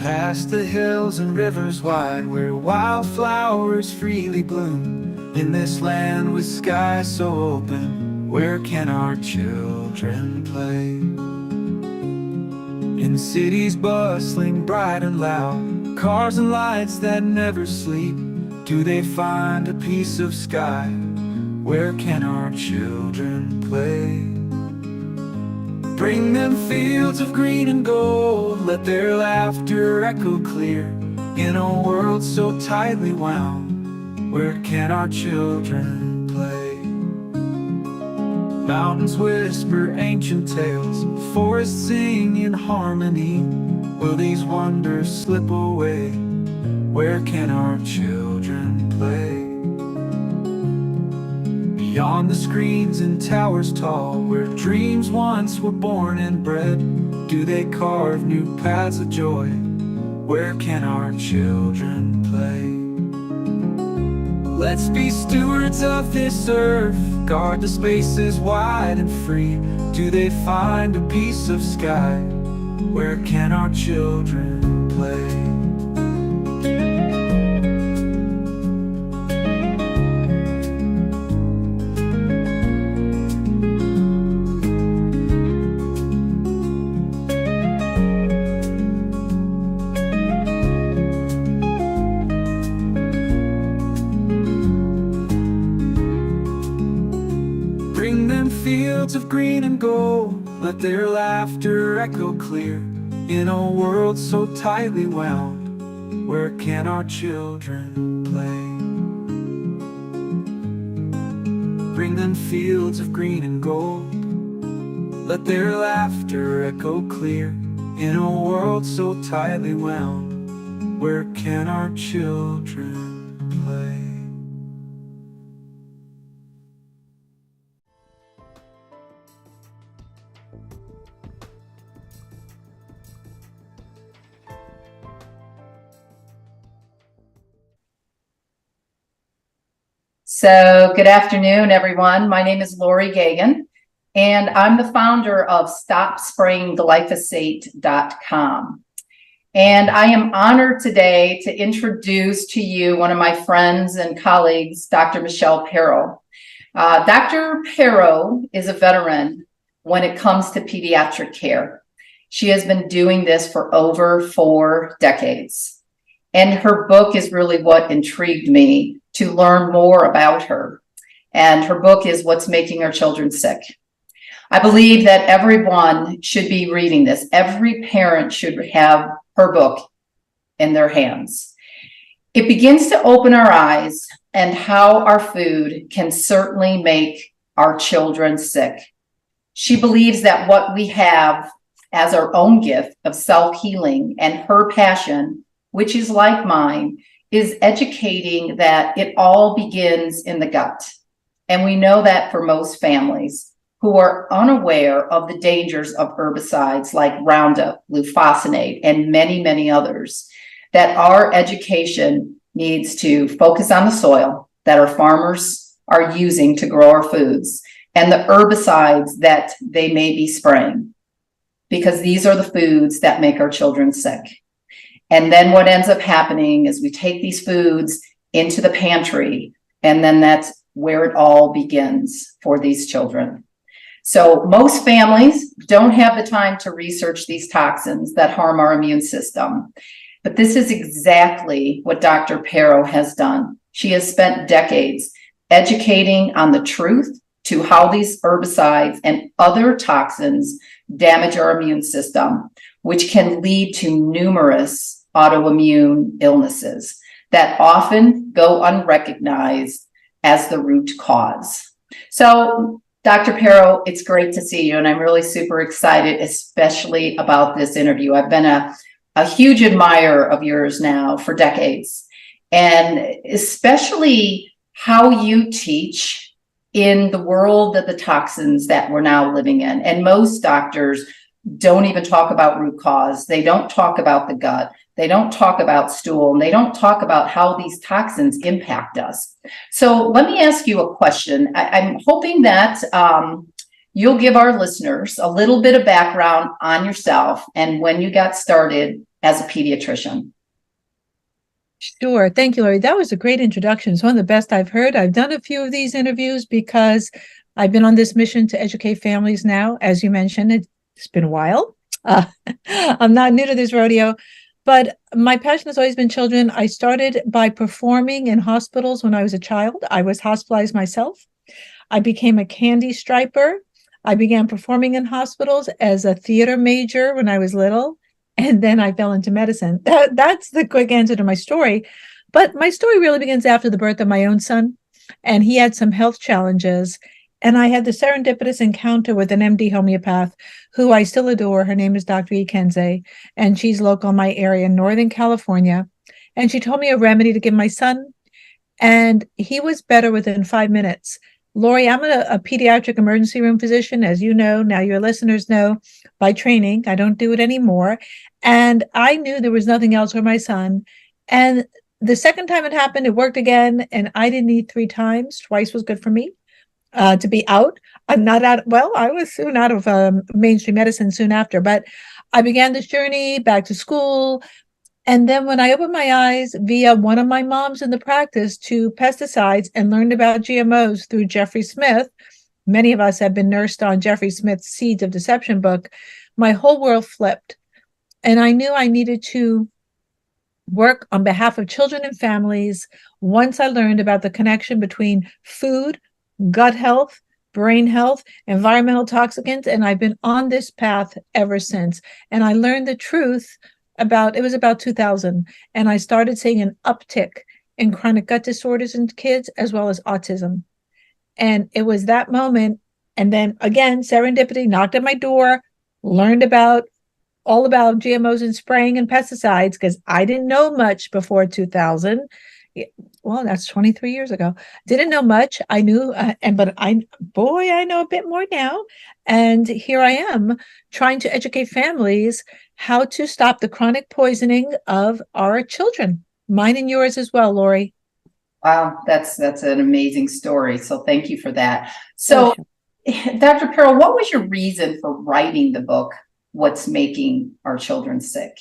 Past the hills and rivers wide, where wildflowers freely bloom. In this land with skies so open, where can our children play? In cities bustling bright and loud, cars and lights that never sleep, do they find a piece of sky? Where can our children play? Bring them fields of green and gold, let their laughter echo clear. In a world so tightly wound, where can our children play? Mountains whisper ancient tales, forests sing in harmony. Will these wonders slip away? Where can our children play? Beyond the screens and towers tall, where dreams once were born and bred, do they carve new paths of joy? Where can our children play? Let's be stewards of this earth, guard the spaces wide and free. Do they find a piece of sky? Where can our children play? Bring them fields of green and gold, let their laughter echo clear. In a world so tightly wound, where can our children play? Bring them fields of green and gold, let their laughter echo clear. In a world so tightly wound, where can our children play? So good afternoon, everyone. My name is Lori Gagan, and I'm the founder of StopSprayingGlyphosate.com. And I am honored today to introduce to you one of my friends and colleagues, Dr. Michelle Perro. Dr. Perro is a veteran when it comes to pediatric care. She has been doing this for over 4 decades. And her book is really what intrigued me to learn more about her. And her book is What's Making Our Children Sick. I believe that everyone should be reading this. Every parent should have her book in their hands. It begins to open our eyes and how our food can certainly make our children sick. She believes that what we have as our own gift of self-healing and her passion, which is like mine, is educating that it all begins in the gut. And we know that for most families who are unaware of the dangers of herbicides like Roundup, Glyphosate, and many, many others, that our education needs to focus on the soil that our farmers are using to grow our foods and the herbicides that they may be spraying, because these are the foods that make our children sick. And then what ends up happening is we take these foods into the pantry, and then that's where it all begins for these children. So most families don't have the time to research these toxins that harm our immune system. But this is exactly what Dr. Perro has done. She has spent decades educating on the truth to how these herbicides and other toxins damage our immune system, which can lead to numerous autoimmune illnesses that often go unrecognized as the root cause. So, Dr. Perro, it's great to see you, and I'm really super excited, especially about this interview. I've been a huge admirer of yours now for decades, and especially how you teach in the world of the toxins that we're now living in. And most doctors don't even talk about root cause. They don't talk about the gut. They don't talk about stool, and they don't talk about how these toxins impact us. So let me ask you a question. I'm hoping that you'll give our listeners a little bit of background on yourself and when you got started as a pediatrician? Sure. Thank you, Lori. That was a great introduction. It's one of the best I've heard. I've done a few of these interviews because I've been on this mission to educate families now. As you mentioned, it's been a while. I'm not new to this rodeo, but my passion has always been children. I started by performing in hospitals when I was a child. I was hospitalized myself. I became a candy striper. I began performing in hospitals as a theater major when I was little. And then I fell into medicine. That's the quick answer to my story. But my story really begins after the birth of my own son. And he had some health challenges. And I had the serendipitous encounter with an MD homeopath who I still adore. Her name is Dr. Ikenze, and she's local in my area in Northern California. And she told me a remedy to give my son, and he was better within 5 minutes. Lori, I'm a pediatric emergency room physician, as you know, now your listeners know, by training. I don't do it anymore. And I knew there was nothing else for my son. And the second time it happened, it worked again. And I didn't need 3 times. Twice was good for me to be out. I'm not out. Well, I was soon out of mainstream medicine soon after, but I began this journey back to school. And then when I opened my eyes via one of my moms in the practice to pesticides and learned about GMOs through Jeffrey Smith, many of us have been nursed on Jeffrey Smith's Seeds of Deception book, my whole world flipped. And I knew I needed to work on behalf of children and families once I learned about the connection between food, gut health, brain health, environmental toxicants. And I've been on this path ever since. And I learned the truth it was about 2000, and I started seeing an uptick in chronic gut disorders in kids as well as autism. And it was that moment. And then again, serendipity knocked at my door, learned all about GMOs and spraying and pesticides because I didn't know much before 2000. Well, that's 23 years ago. Didn't know much. I knew, but I know a bit more now. And here I am trying to educate families how to stop the chronic poisoning of our children, mine and yours as well, Lori. Wow, that's an amazing story. So thank you for that. So, Dr. Perro, what was your reason for writing the book, What's Making Our Children Sick?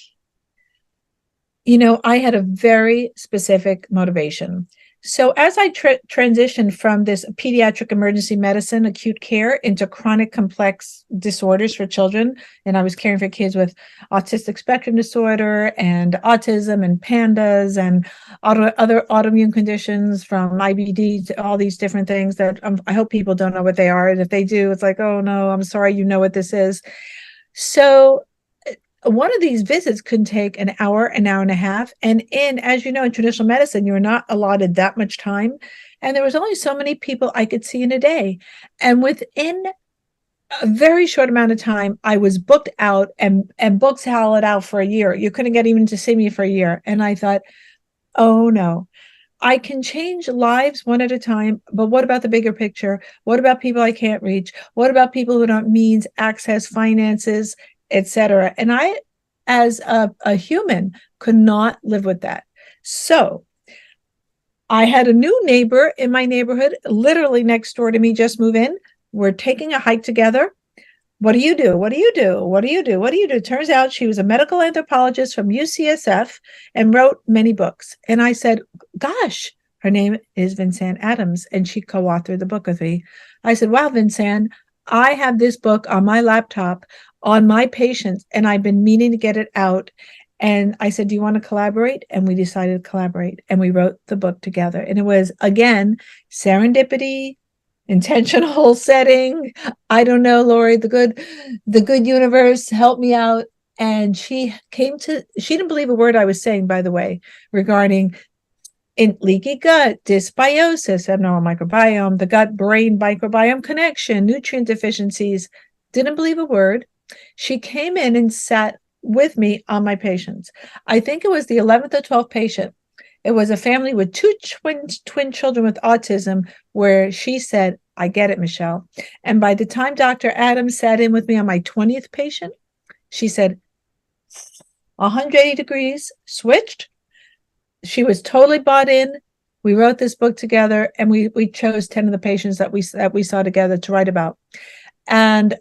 You know, I had a very specific motivation. So as I transitioned from this pediatric emergency medicine, acute care, into chronic complex disorders for children, and I was caring for kids with autistic spectrum disorder and autism and pandas and other autoimmune conditions from IBD to all these different things that I hope people don't know what they are. And if they do, it's like, oh no, I'm sorry, you know what this is. So one of these visits can take an hour and a half. And as you know, in traditional medicine, you're not allotted that much time. And there was only so many people I could see in a day. And within a very short amount of time, I was booked out and books hollowed out for a year. You couldn't get even to see me for a year. And I thought, oh no, I can change lives one at a time. But what about the bigger picture? What about people I can't reach? What about people who don't means, access, finances, etc.? And I, as a human, could not live with that. So I had a new neighbor in my neighborhood, literally next door to me, just move in. We're taking a hike together. What do you do? What do you do? What do you do? What do you do? Turns out she was a medical anthropologist from UCSF and wrote many books. And I said, gosh, her name is Vincent Adams, and she co-authored the book with me. I said, wow, Vincent, I have this book on my laptop on my patients, and I've been meaning to get it out. And I said, do you want to collaborate? And we decided to collaborate, and we wrote the book together. And it was, again, serendipity, intentional setting. I don't know, Lori, the good universe helped me out. And she didn't believe a word I was saying, by the way, regarding in leaky gut, dysbiosis, abnormal microbiome, the gut-brain microbiome connection, nutrient deficiencies. Didn't believe a word. She came in and sat with me on my patients. I think it was the 11th or 12th patient. It was a family with 2 twin children with autism, where she said, I get it, Michelle. And by the time Dr. Adams sat in with me on my 20th patient, she said, 180 degrees, switched. She was totally bought in. We wrote this book together, and we chose 10 of the patients that we saw together to write about. And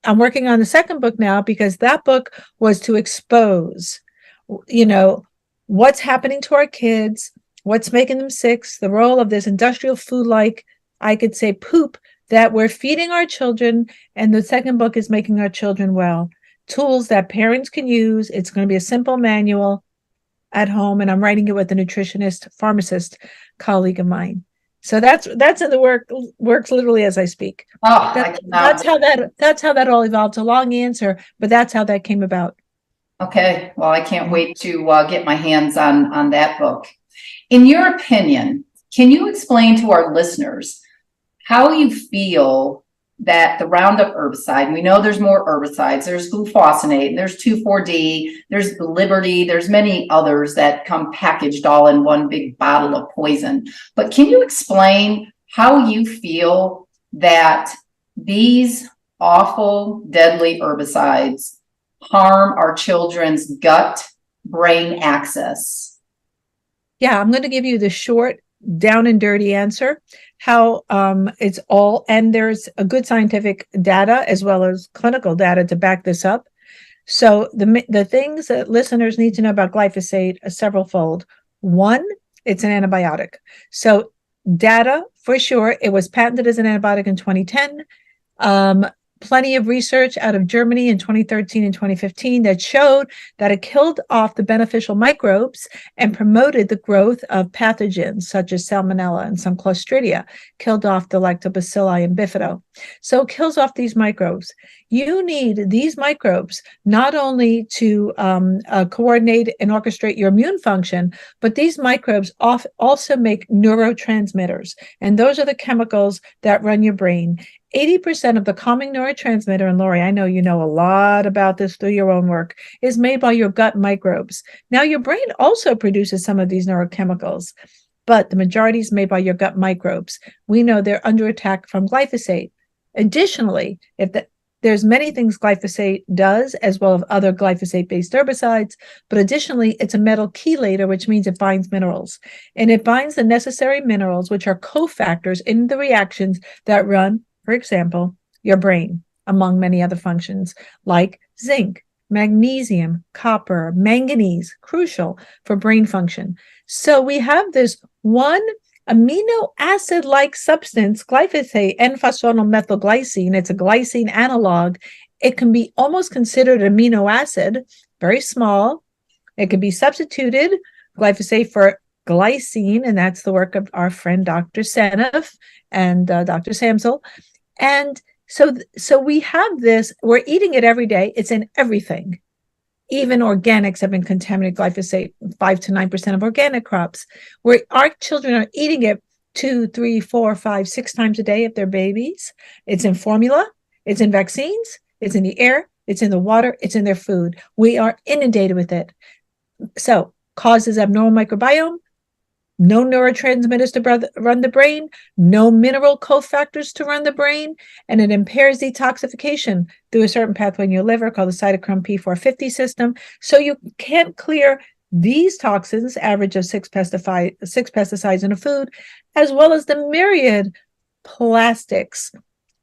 I'm working on the second book now because that book was to expose, what's happening to our kids, what's making them sick, the role of this industrial food, like I could say poop, that we're feeding our children. And the second book is making our children well. Tools that parents can use. It's going to be a simple manual at home, and I'm writing it with a nutritionist, pharmacist colleague of mine. So that's in the works literally as I speak. Oh, That's how that all evolved. It's a long answer, but that's how that came about. Okay, well, I can't wait to get my hands on that book. In your opinion, can you explain to our listeners how you feel that the Roundup herbicide, we know there's more herbicides, there's glyphosate, there's 2,4-D, there's Liberty, there's many others that come packaged all in one big bottle of poison. But can you explain how you feel that these awful, deadly herbicides harm our children's gut-brain axis? Yeah, I'm going to give you the short, down and dirty answer. How it's all, and there's a good scientific data as well as clinical data to back this up. So the things that listeners need to know about glyphosate are severalfold. One, it's an antibiotic. So data for sure, it was patented as an antibiotic in 2010. Plenty of research out of Germany in 2013 and 2015 that showed that it killed off the beneficial microbes and promoted the growth of pathogens such as salmonella and some clostridia, killed off the lactobacilli and bifido. So it kills off these microbes. You need these microbes not only to coordinate and orchestrate your immune function, but these microbes also make neurotransmitters. And those are the chemicals that run your brain. 80% of the calming neurotransmitter, and Lori, I know you know a lot about this through your own work, is made by your gut microbes. Now, your brain also produces some of these neurochemicals, but the majority is made by your gut microbes. We know they're under attack from glyphosate. Additionally, there's many things glyphosate does, as well as other glyphosate-based herbicides, but additionally, it's a metal chelator, which means it binds minerals. And it binds the necessary minerals, which are cofactors in the reactions that run, for example, your brain, among many other functions like zinc, magnesium, copper, manganese, crucial for brain function. So we have this one amino acid-like substance, glyphosate, N-phosphonylmethylglycine. It's a glycine analog. It can be almost considered an amino acid, very small. It can be substituted, glyphosate, for glycine, and that's the work of our friend Dr. Seneff and Dr. Samsel. And so we have this, we're eating it every day. It's in everything. Even organics have been contaminated glyphosate, 5 to 9% of organic crops, where our children are eating it 2, 3, 4, 5, 6 times a day if they're babies. It's in formula, it's in vaccines, it's in the air, it's in the water, it's in their food. We are inundated with it. So causes abnormal microbiome, no neurotransmitters to run the brain, no mineral cofactors to run the brain, and it impairs detoxification through a certain pathway in your liver called the cytochrome P450 system. So you can't clear these toxins, average of 6 pesticides in a food, as well as the myriad plastics,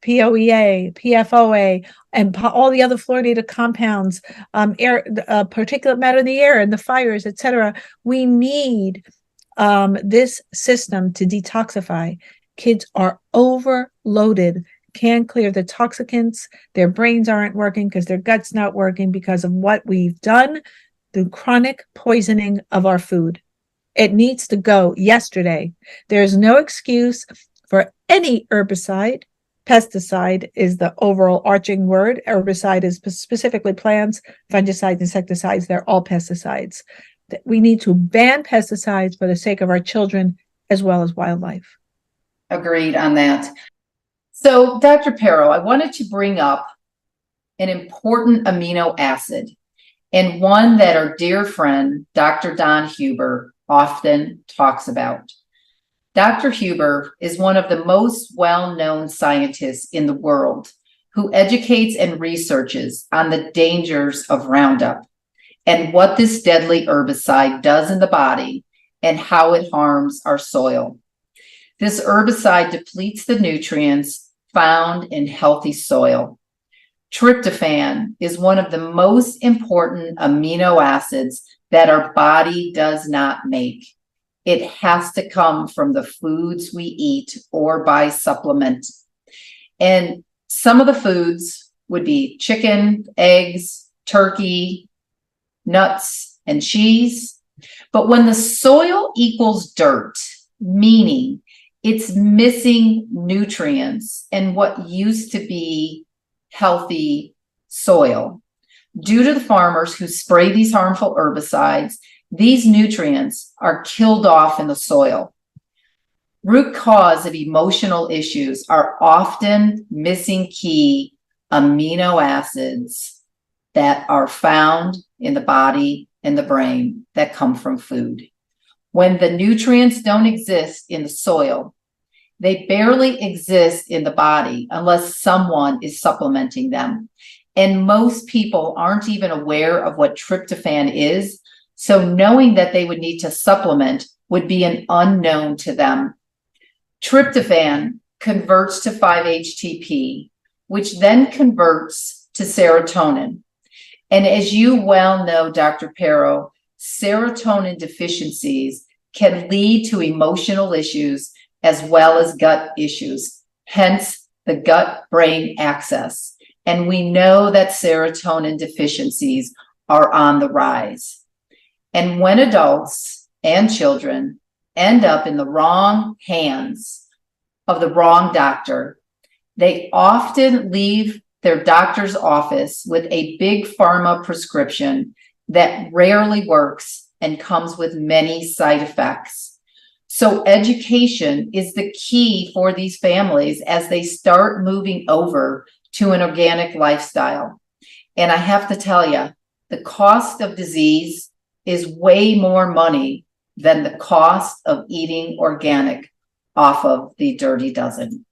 POEA, PFOA, and all the other fluorinated compounds, air, particulate matter in the air, and the fires, etc. We need this system to detoxify. Kids are overloaded, can't clear the toxicants. Their brains aren't working because their gut's not working because of what we've done through chronic poisoning of our food. It needs to go yesterday. There's no excuse for any herbicide. Pesticide is the overall arching word. Herbicide is specifically plants, fungicides, insecticides. They're all pesticides. We need to ban pesticides for the sake of our children as well as wildlife. Agreed on that. So, Dr. Perro, I wanted to bring up an important amino acid, and one that our dear friend, Dr. Don Huber, often talks about. Dr. Huber is one of the most well-known scientists in the world who educates and researches on the dangers of Roundup and what this deadly herbicide does in the body and how it harms our soil. This herbicide depletes the nutrients found in healthy soil, Tryptophan is one of the most important amino acids that our body does not make. It has to come from the foods we eat or by supplement. And some of the foods would be chicken, eggs, turkey, nuts, and cheese. But when the soil equals dirt, meaning it's missing nutrients and what used to be healthy soil, due to the farmers who spray these harmful herbicides, these nutrients are killed off in the soil. Root cause of emotional issues are often missing key amino acids that are found in the body and the brain that come from food. When the nutrients don't exist in the soil, they barely exist in the body unless someone is supplementing them. And most people aren't even aware of what tryptophan is, so knowing that they would need to supplement would be an unknown to them. Tryptophan converts to 5-HTP, which then converts to serotonin. And as you well know, Dr. Perro, serotonin deficiencies can lead to emotional issues as well as gut issues, hence the gut-brain axis. And we know that serotonin deficiencies are on the rise. And when adults and children end up in the wrong hands of the wrong doctor, they often leave their doctor's office with a big pharma prescription that rarely works and comes with many side effects. So education is the key for these families as they start moving over to an organic lifestyle. And I have to tell you, the cost of disease is way more money than the cost of eating organic off of the Dirty Dozen.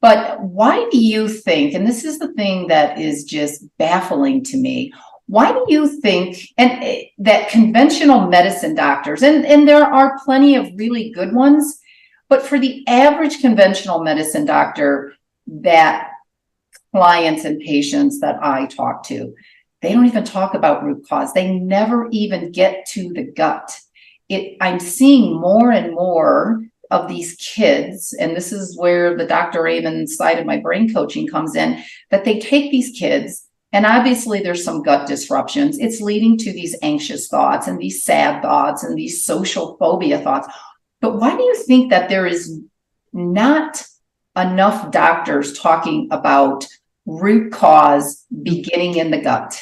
But why do you think, and this is the thing that is just baffling to me, why do you think that conventional medicine doctors, and there are plenty of really good ones, but for the average conventional medicine doctor, that clients and patients that I talk to, they don't even talk about root cause. They never even get to the gut. I'm seeing more and more of these kids, and this is where the Dr. Raymond side of my brain coaching comes in, that they take these kids, and obviously there's some gut disruptions. It's leading to these anxious thoughts and these sad thoughts and these social phobia thoughts. But why do you think that there is not enough doctors talking about root cause beginning in the gut?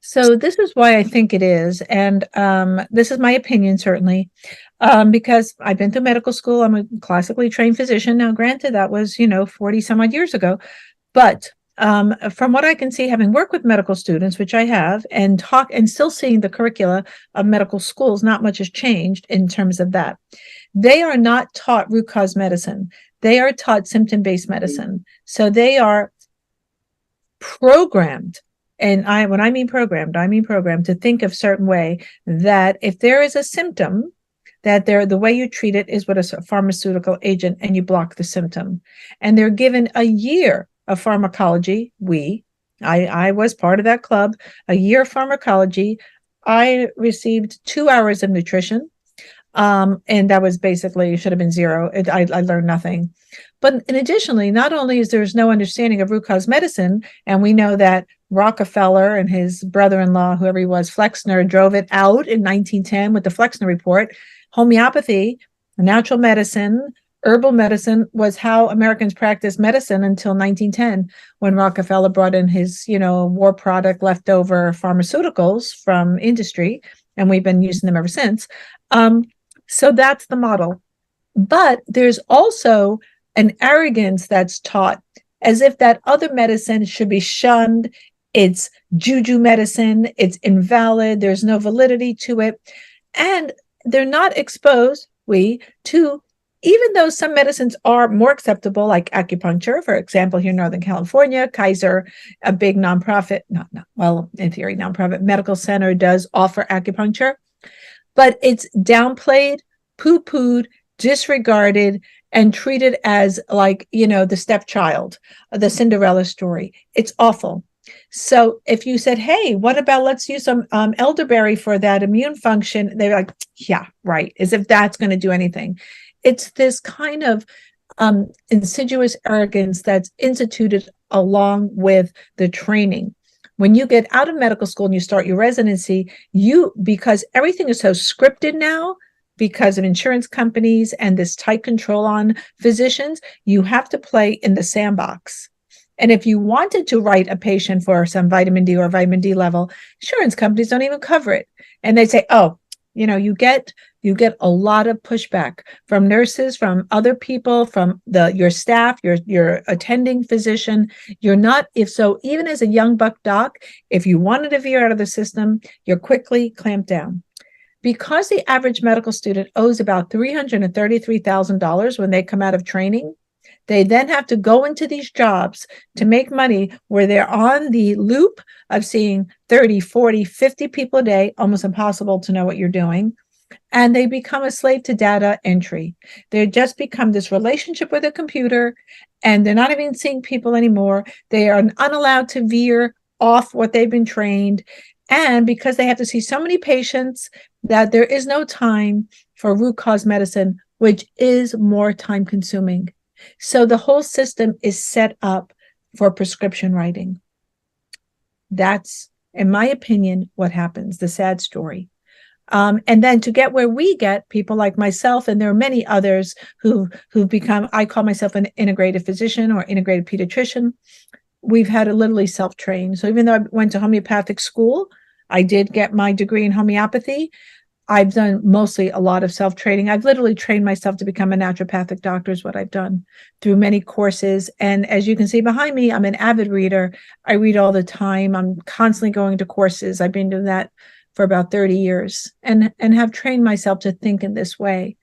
So this is why I think it is, and this is my opinion, certainly, because I've been through medical school. I'm a classically trained physician. Now, granted, that was, 40 some odd years ago, but from what I can see, having worked with medical students, which I have, and still seeing the curricula of medical schools, not much has changed in terms of that. They are not taught root cause medicine. They are taught symptom-based medicine. So they are programmed. And when I mean programmed to think of a certain way, that if there is a symptom, that the way you treat it is with a pharmaceutical agent and you block the symptom. And they're given a year of pharmacology. I was part of that club, a year of pharmacology. I received 2 hours of nutrition. And that was basically, should have been zero. I learned nothing. But additionally, not only is there's no understanding of root cause medicine, and we know that Rockefeller and his brother-in-law, whoever he was, Flexner, drove it out in 1910 with the Flexner Report. Homeopathy, natural medicine, herbal medicine was how Americans practiced medicine until 1910, when Rockefeller brought in his, war product leftover pharmaceuticals from industry, and we've been using them ever since. So that's the model. But there's also an arrogance that's taught as if that other medicine should be shunned. It's juju medicine. It's invalid. There's no validity to it. And they're not exposed, to, even though some medicines are more acceptable, like acupuncture, for example, here in Northern California, Kaiser, a big nonprofit, in theory, nonprofit medical center does offer acupuncture, but it's downplayed, poo-pooed, disregarded, and treat it as like, the stepchild, the Cinderella story. It's awful. So if you said, hey, what about let's use some elderberry for that immune function? They're like, yeah, right. As if that's going to do anything. It's this kind of insidious arrogance that's instituted along with the training. When you get out of medical school and you start your residency, because everything is so scripted now, because of insurance companies and this tight control on physicians, you have to play in the sandbox. And if you wanted to write a patient for some vitamin D or vitamin D level, insurance companies don't even cover it. And they say, oh, you get a lot of pushback from nurses, from other people, from your staff, your attending physician. You're not, even as a young buck doc, if you wanted to veer out of the system, you're quickly clamped down. Because the average medical student owes about $333,000 when they come out of training, they then have to go into these jobs to make money where they're on the loop of seeing 30, 40, 50 people a day, almost impossible to know what you're doing. And they become a slave to data entry. They just become this relationship with a computer, and they're not even seeing people anymore. They are unallowed to veer off what they've been trained. And because they have to see so many patients, that there is no time for root cause medicine, which is more time consuming. So the whole system is set up for prescription writing. That's, in my opinion, what happens, the sad story. And then to get where we get, people like myself, and there are many others who've become, I call myself an integrative physician or integrated pediatrician. We've had to literally self-train. So even though I went to homeopathic school, I did get my degree in homeopathy. I've done mostly a lot of self-training. I've literally trained myself to become a naturopathic doctor is what I've done through many courses. And as you can see behind me, I'm an avid reader. I read all the time. I'm constantly going to courses. I've been doing that for about 30 years and have trained myself to think in this way.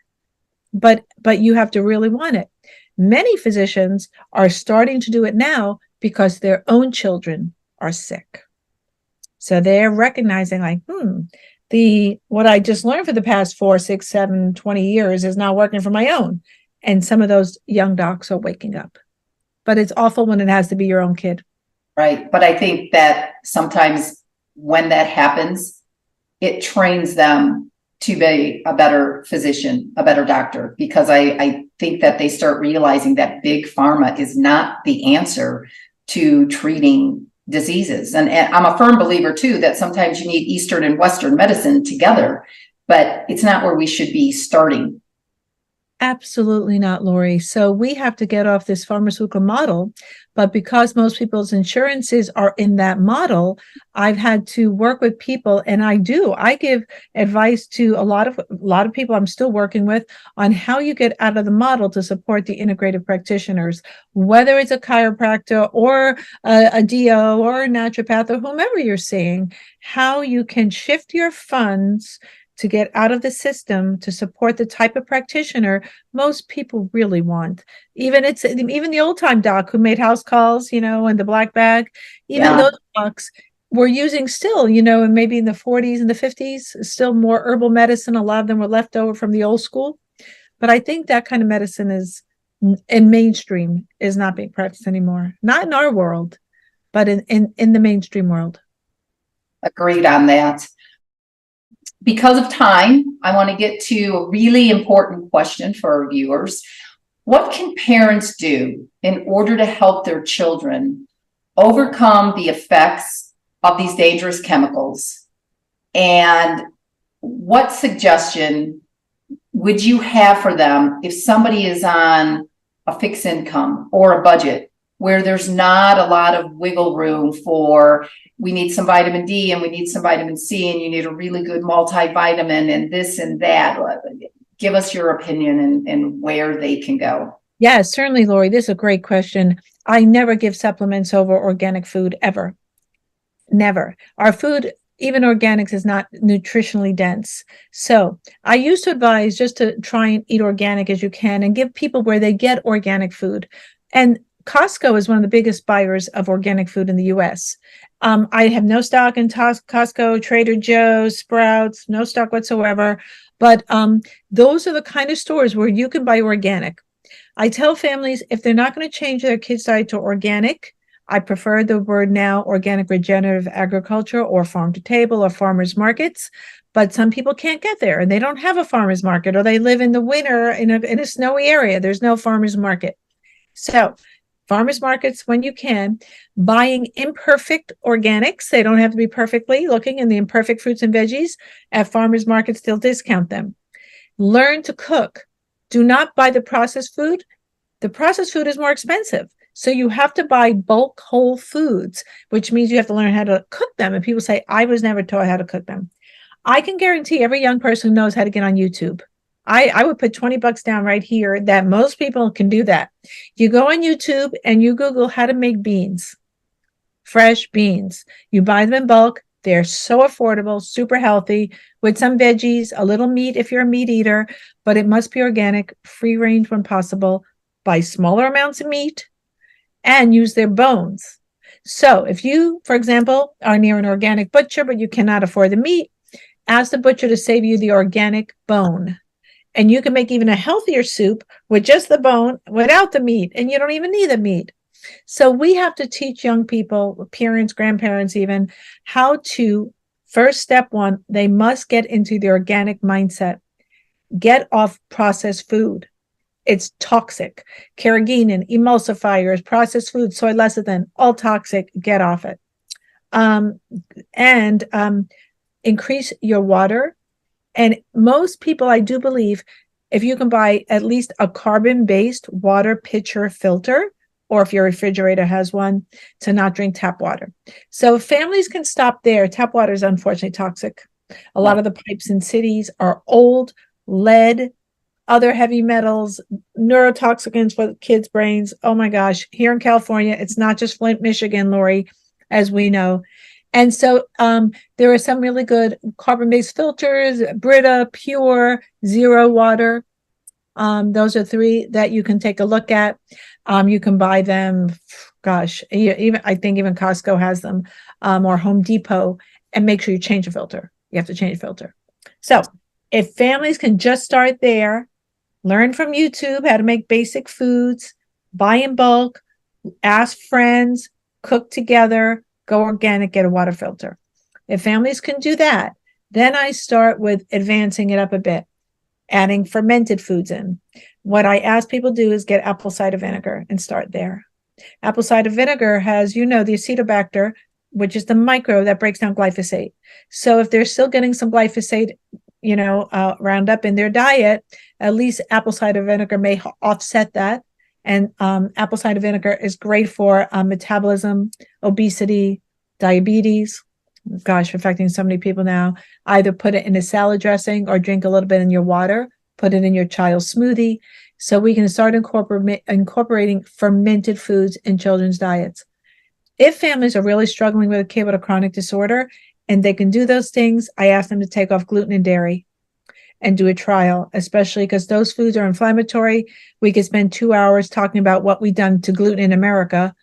But you have to really want it. Many physicians are starting to do it now because their own children are sick. So they're recognizing like, what I just learned for the past 4, 6, 7, 20 years is not working for my own. And some of those young docs are waking up. But it's awful when it has to be your own kid. Right. But I think that sometimes when that happens, it trains them to be a better physician, a better doctor, because I think that they start realizing that big pharma is not the answer to treating diseases. And I'm a firm believer too, that sometimes you need Eastern and Western medicine together, but it's not where we should be starting. Absolutely not, Lori. So we have to get off this pharmaceutical model. But because most people's insurances are in that model, I've had to work with people, and I give advice to a lot of people I'm still working with on how you get out of the model to support the integrative practitioners, whether it's a chiropractor or a DO or a naturopath or whomever you're seeing, how you can shift your funds to get out of the system to support the type of practitioner most people really want. Even the old time doc who made house calls, and the black bag, those docs were using still, and maybe in the 40s and the 50s, still more herbal medicine. A lot of them were left over from the old school. But I think that kind of medicine is in mainstream is not being practiced anymore. Not in our world, but in the mainstream world. Agreed on that. Because of time, I want to get to a really important question for our viewers. What can parents do in order to help their children overcome the effects of these dangerous chemicals? And what suggestion would you have for them if somebody is on a fixed income or a budget where there's not a lot of wiggle room for, we need some vitamin D and we need some vitamin C and you need a really good multivitamin and this and that? Give us your opinion and where they can go. Yeah, certainly, Lori. This is a great question. I never give supplements over organic food, ever. Never. Our food, even organics, is not nutritionally dense. So I used to advise just to try and eat organic as you can and give people where they get organic food. And Costco is one of the biggest buyers of organic food in the U.S. I have no stock in Costco, Trader Joe's, Sprouts, no stock whatsoever. But those are the kind of stores where you can buy organic. I tell families if they're not going to change their kids' diet to organic, I prefer the word now organic regenerative agriculture or farm to table or farmers markets. But some people can't get there and they don't have a farmers market, or they live in the winter in a snowy area. There's no farmers market. So farmers markets when you can, buying imperfect organics. They don't have to be perfectly looking, and the imperfect fruits and veggies at farmers markets, they'll discount them. Learn to cook. Do not buy the processed food. The processed food is more expensive. So you have to buy bulk whole foods, which means you have to learn how to cook them. And people say, I was never taught how to cook them. I can guarantee every young person knows how to get on YouTube. I would put $20 down right here that most people can do that. You go on YouTube and you Google how to make beans, fresh beans. You buy them in bulk. They're so affordable, super healthy, with some veggies, a little meat if you're a meat eater, but it must be organic, free range when possible. Buy smaller amounts of meat and use their bones. So if you, for example, are near an organic butcher, but you cannot afford the meat, ask the butcher to save you the organic bone. And you can make even a healthier soup with just the bone without the meat, and you don't even need the meat. So we have to teach young people, parents, grandparents even, how to, first step one, they must get into the organic mindset. Get off processed food. It's toxic. Carrageenan, emulsifiers, processed food, soy lecithin, all toxic. Get off it. And increase your water. And most people, I do believe, if you can buy at least a carbon-based water pitcher filter, or if your refrigerator has one, to not drink tap water. So families can stop there. Tap water is unfortunately toxic. A lot of the pipes in cities are old, lead, other heavy metals, neurotoxicants for kids' brains. Oh my gosh. Here in California, it's not just Flint, Michigan, Lori, as we know. And so there are some really good carbon-based filters, Brita, Pure, Zero Water. Those are 3 that you can take a look at. You can buy them, gosh, even I think even Costco has them, or Home Depot, and make sure you change the filter. You have to change the filter. So if families can just start there, learn from YouTube how to make basic foods, buy in bulk, ask friends, cook together, go organic, get a water filter. If families can do that, then I start with advancing it up a bit, adding fermented foods in. What I ask people to do is get apple cider vinegar and start there. Apple cider vinegar has, the acetobacter, which is the microbe that breaks down glyphosate. So if they're still getting some glyphosate, Roundup in their diet, at least apple cider vinegar may offset that. And apple cider vinegar is great for metabolism, obesity, diabetes. Gosh, affecting so many people now. Either put it in a salad dressing or drink a little bit in your water. Put it in your child's smoothie. So we can start incorporating fermented foods in children's diets. If families are really struggling with a kid with a chronic disorder and they can do those things, I ask them to take off gluten and dairy and do a trial, especially because those foods are inflammatory. We could spend 2 hours talking about what we've done to gluten in America,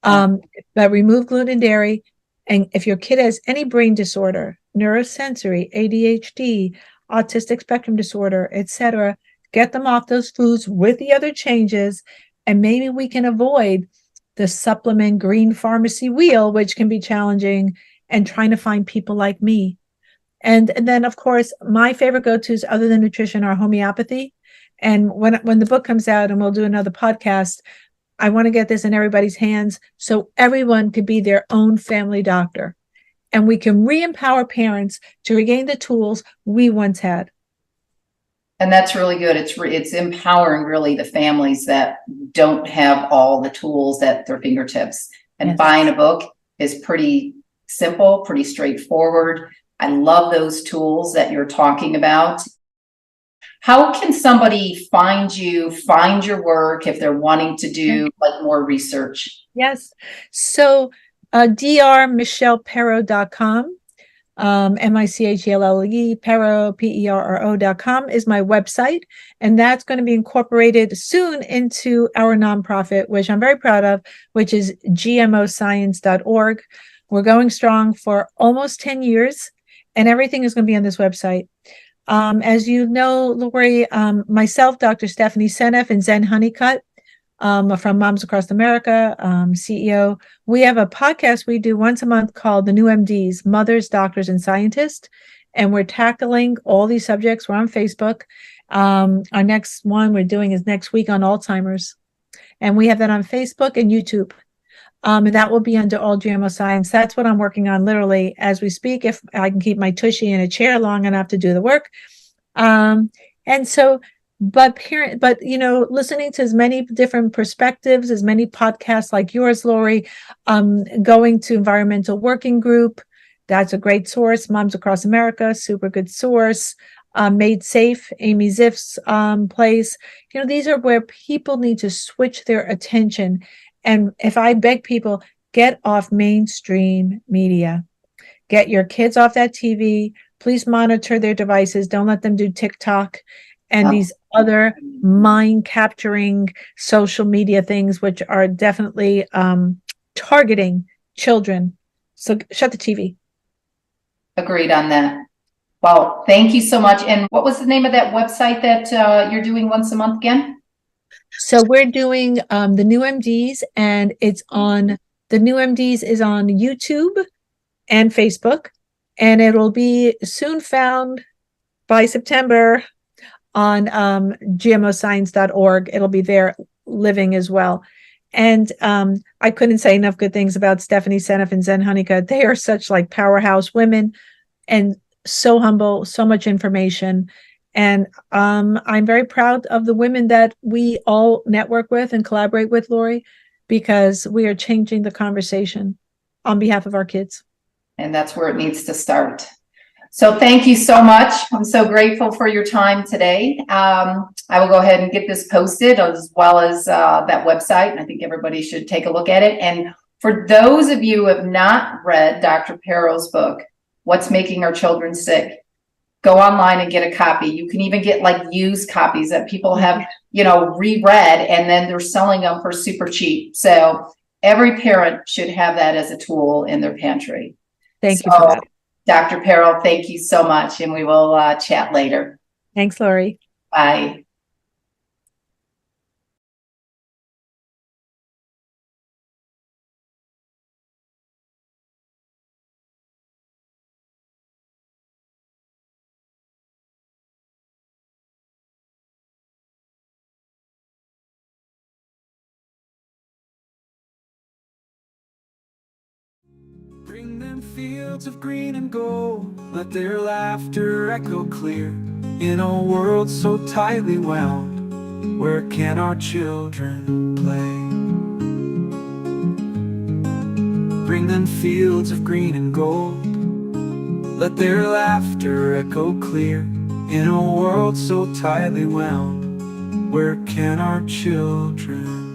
but remove gluten and dairy. And if your kid has any brain disorder, neurosensory, ADHD, autistic spectrum disorder, etc., get them off those foods with the other changes, and maybe we can avoid the supplement green pharmacy wheel, which can be challenging, and trying to find people like me. And then, of course, my favorite go-tos other than nutrition are homeopathy. And when the book comes out, and we'll do another podcast, I want to get this in everybody's hands so everyone could be their own family doctor. And we can re-empower parents to regain the tools we once had. And that's really good. It's empowering really the families that don't have all the tools at their fingertips. And buying a book is pretty simple, pretty straightforward. I love those tools that you're talking about. How can somebody find you, find your work if they're wanting to do like more research? Yes. So drmichelleperro.com, MICHELLE, Perro, PERRO.com is my website. And that's going to be incorporated soon into our nonprofit, which I'm very proud of, which is gmoscience.org. We're going strong for almost 10 years, and everything is going to be on this website. As you know, Lori, myself, Dr. Stephanie Seneff, and Zen Honeycutt from Moms Across America, CEO, we have a podcast we do once a month called The New MDs, Mothers, Doctors, and Scientists. And we're tackling all these subjects. We're on Facebook. Our next one we're doing is next week on Alzheimer's. And we have that on Facebook and YouTube. And that will be under All GMO Science. That's what I'm working on literally as we speak, if I can keep my tushy in a chair long enough to do the work. And so, but listening to as many different perspectives, as many podcasts like yours, Lori, going to Environmental Working Group, that's a great source. Moms Across America, super good source. Made Safe, Amy Ziff's place. These are where people need to switch their attention. And if I beg people, get off mainstream media, get your kids off that TV, please monitor their devices. Don't let them do TikTok and these other mind capturing social media things, which are definitely targeting children. So shut the TV. Agreed on that. Well, thank you so much. And what was the name of that website that you're doing once a month again? So we're doing the New MDs, and it's on the New MDs is on YouTube and Facebook, and it'll be soon found by September on gmoscience.org. It'll be there living as well. And I couldn't say enough good things about Stephanie Seneff and Zen Honeycutt. They are such like powerhouse women and so humble, so much information. And I'm very proud of the women that we all network with and collaborate with, Lori, because we are changing the conversation on behalf of our kids. And that's where it needs to start. So thank you so much. I'm so grateful for your time today. I will go ahead and get this posted as well as that website. And I think everybody should take a look at it. And for those of you who have not read Dr. Perro's book, What's Making Our Children Sick, go online and get a copy. You can even get like used copies that people have, reread, and then they're selling them for super cheap. So every parent should have that as a tool in their pantry. Thank you for that. Dr. Perro, thank you so much, and we will chat later. Thanks, Lori. Bye. Bring them fields of green and gold, let their laughter echo clear. In a world so tightly wound, where can our children play? Bring them fields of green and gold, let their laughter echo clear. In a world so tightly wound, where can our children